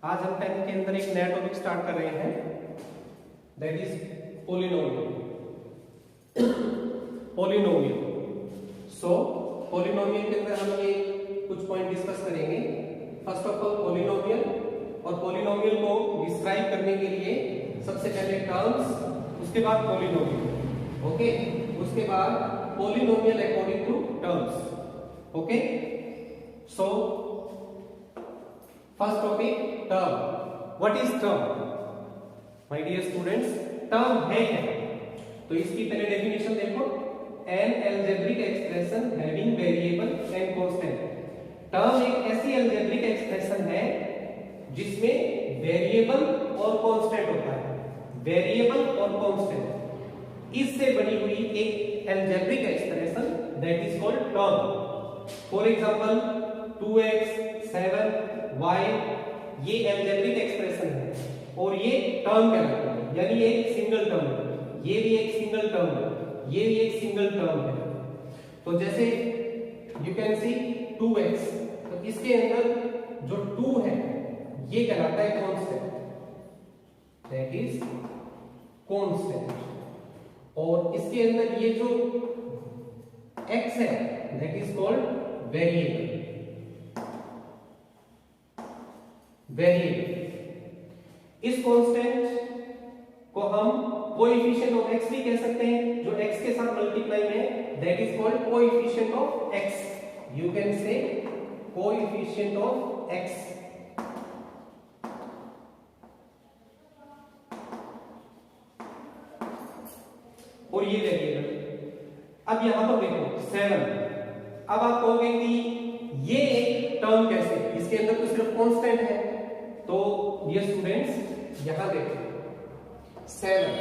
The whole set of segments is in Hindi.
आज हम 10th के अंदर एक नया टॉपिक स्टार्ट कर रहे हैं, that is polynomial. So polynomial के अंदर हम ये कुछ पॉइंट डिस्कस करेंगे। फर्स्ट ऑफ ऑल पोलिनोमियल, और पोलिनोमियल को डिस्क्राइब करने के लिए सबसे पहले टर्म्स, उसके बाद पोलिनोमियल, ओके, उसके बाद polynomial according to terms, okay. So first topic term. What is term? My dear students, term है क्या? तो इसकी पहले डेफिनेशन देखो, an algebraic expression having variable and constant. Term एक ऐसी अलजेब्रिक एक्सप्रेशन है जिसमें वेरिएबल और कांस्टेंट होता है, वेरिएबल और कांस्टेंट, इससे बनी हुई एक algebraic expression that is called term. For example 2x 7y, ये अलजेब्रिक एक्सप्रेशन है और ये टर्म कहलाता है, यानी एक सिंगल टर्म है, ये भी एक सिंगल टर्म है, ये भी एक सिंगल टर्म है। तो जैसे यू कैन सी 2x, तो इसके अंदर जो 2 है ये कहलाता है कांस्टेंट, दैट इज कांस्टेंट, और इसके अंदर ये जो x है दैट इज कॉल्ड वेरिएबल। इस कांस्टेंट को हम कोएफिशिएंट ऑफ x भी कह सकते हैं, जो x के साथ मल्टीप्लाई है, that is called coefficient of x। You can say coefficient of x। और ये वेरिएबल। अब यहां पर देखो 7, अब आप कहोगे कि ये एक टर्म कैसे, इसके अंदर तो सिर्फ कांस्टेंट है। तो डियर स्टूडेंट्स यहां देखो 7,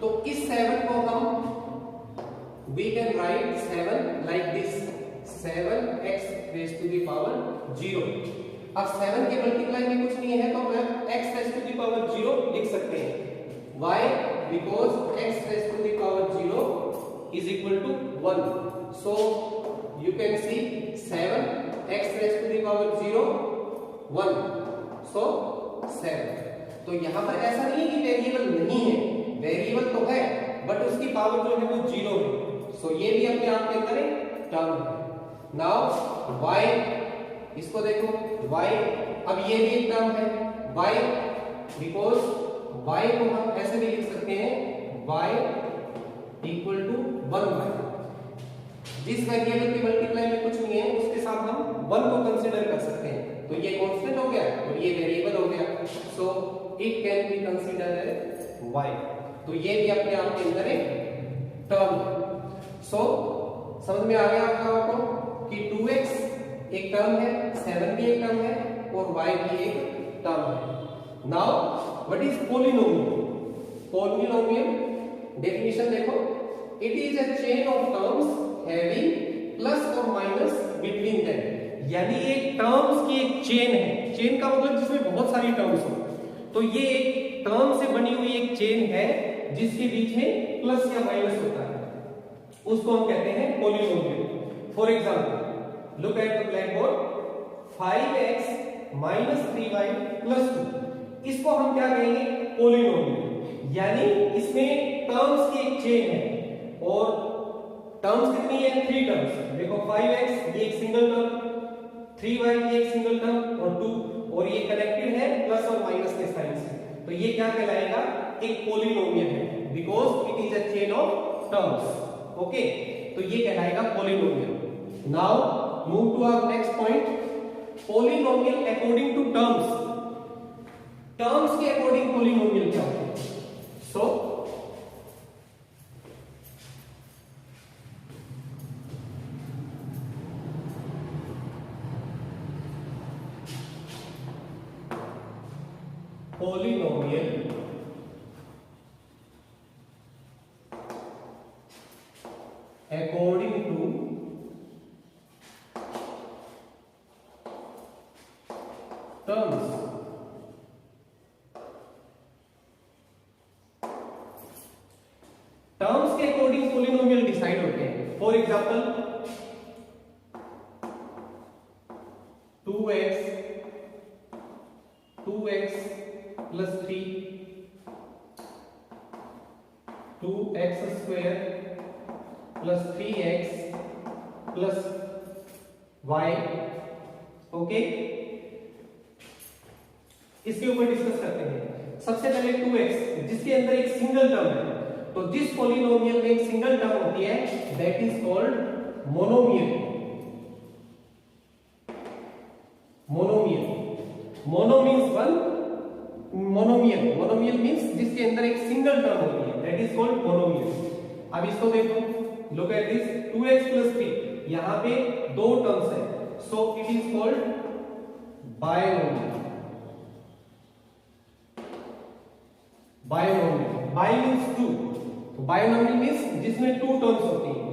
तो इस 7 को हम we can write 7 like this, 7x raise to the power 0। अब 7 के मल्टीप्लाई में कुछ नहीं है तो मैं x raise to the power 0 लिख सकते हैं। why? because x raise to the power 0 is equal to 1, so you can see 7x raised to the power 0 1, so 7। तो यहां पर ऐसा नहीं है कि वेरिएबल नहीं है, वेरिएबल तो है बट उसकी पावर जो है वो 0 है, सो ये भी अपने आप के अंदर एक टर्म है। नाउ y, इसको देखो y, अब ये भी एक टर्म है y, बिकॉज y को हम ऐसे भी लिख सकते हैं y इक्वल टू 1/, जिस वेरिएबल की मल्टीप्लाई में कुछ नहीं है उसके साथ हम 1 को कंसीडर कर सकते हैं, तो ये कांस्टेंट हो गया और ये वेरिएबल हो गया, so it can be considered as y। तो ये भी अपने आप के अंदर एक टर्म है। सो समझ में आ गया आपको कि 2x एक टर्म है, 7 भी एक टर्म है और y भी एक टर्म है। Now what is polynomial? Polynomial definition देखो, it is a chain of terms having plus और माइनस बिटवीन देम, यानी एक टर्म्स की एक चेन है। चेन का मतलब जिसमें बहुत सारी टर्म्स हो, तो ये एक टर्म से बनी हुई एक चेन है जिसके बीच में प्लस या माइनस होता है, उसको हम कहते हैं polynomial. For example look at the black board, 5x - 3y + 2, इसको हम क्या कहेंगे? पोलिनोमियल, यानी इसमें टर्म्स की एक चेन है और टर्म्स कितनी है? 3 टर्म्स। देखो 5x ये एक सिंगल टर्म, 3y ये एक सिंगल टर्म और 2, और ये कनेक्टेड है प्लस और माइनस के साइन से, तो ये क्या कहलाएगा? एक पोलिनोमियल है, because it is a chain of terms, okay, तो ये कहलाएगा polynomial. Now move to our next point, polynomial according to terms. Terms के अकॉर्डिंग पोलिनोमियल क्या होता है? So polynomial according to terms, टर्म्स के अकॉर्डिंग पोलिनोमियल डिसाइड होते हैं। For example 2x 2x plus 3 2x square plus 3x plus y। Okay, इसके ऊपर डिस्कस करते हैं। सबसे पहले 2x जिसके अंदर एक सिंगल टर्म है, तो जिस पॉलिनोमियल में एक सिंगल टर्म होती है that is called monomial. Mono means one, monomial means जिसके अंदर एक सिंगल टर्म होती है दैट इज कॉल्ड मोनोमियल। अब इसको देखो, look at this 2x plus 3, यहां पे दो टर्म्स है, so it is called binomial. Bi means two, binomial means जिसमें टू टर्म्स होती है।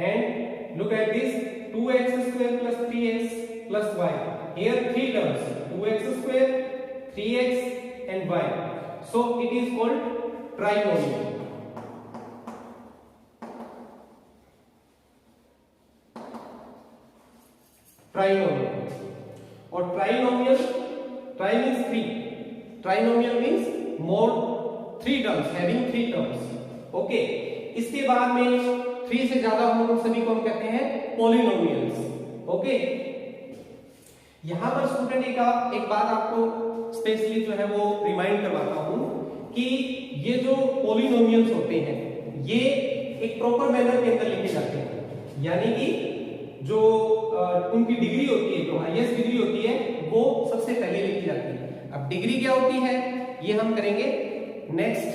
And look at this 2x square plus 3x plus y, here three terms 2x square 3x and y, so it is called trinomial। और trinomial, try means three, trinomial means more three terms, having three terms. Okay, इसके बाद में थ्री से ज्यादा हो उन सभी को हम कहते हैं पॉलिनोमियल्स। ओके, यहां पर स्टूडेंट एक बात आपको स्पेशली जो है वो रिमाइंड करवाता हूं कि ये जो पॉलिनोमियल्स होते हैं ये एक प्रॉपर मैनर के अंदर लिखे जाते हैं, यानी कि जो उनकी डिग्री होती है, जो हाईएस्ट डिग्री होती है वो सबसे पहले लिखी जाती है। अब डिग्री क्या होती है ये हम करेंगे नेक्स्ट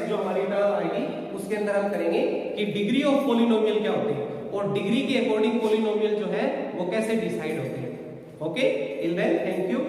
जो हमारी टर्म आएगी उसके अंदर हम करेंगे कि डिग्री ऑफ पॉलिनोमियल क्या होते हैं और डिग्री के अकॉर्डिंग पॉलिनोमियल जो है वो कैसे डिसाइड होते हैं। Okay, till then thank you.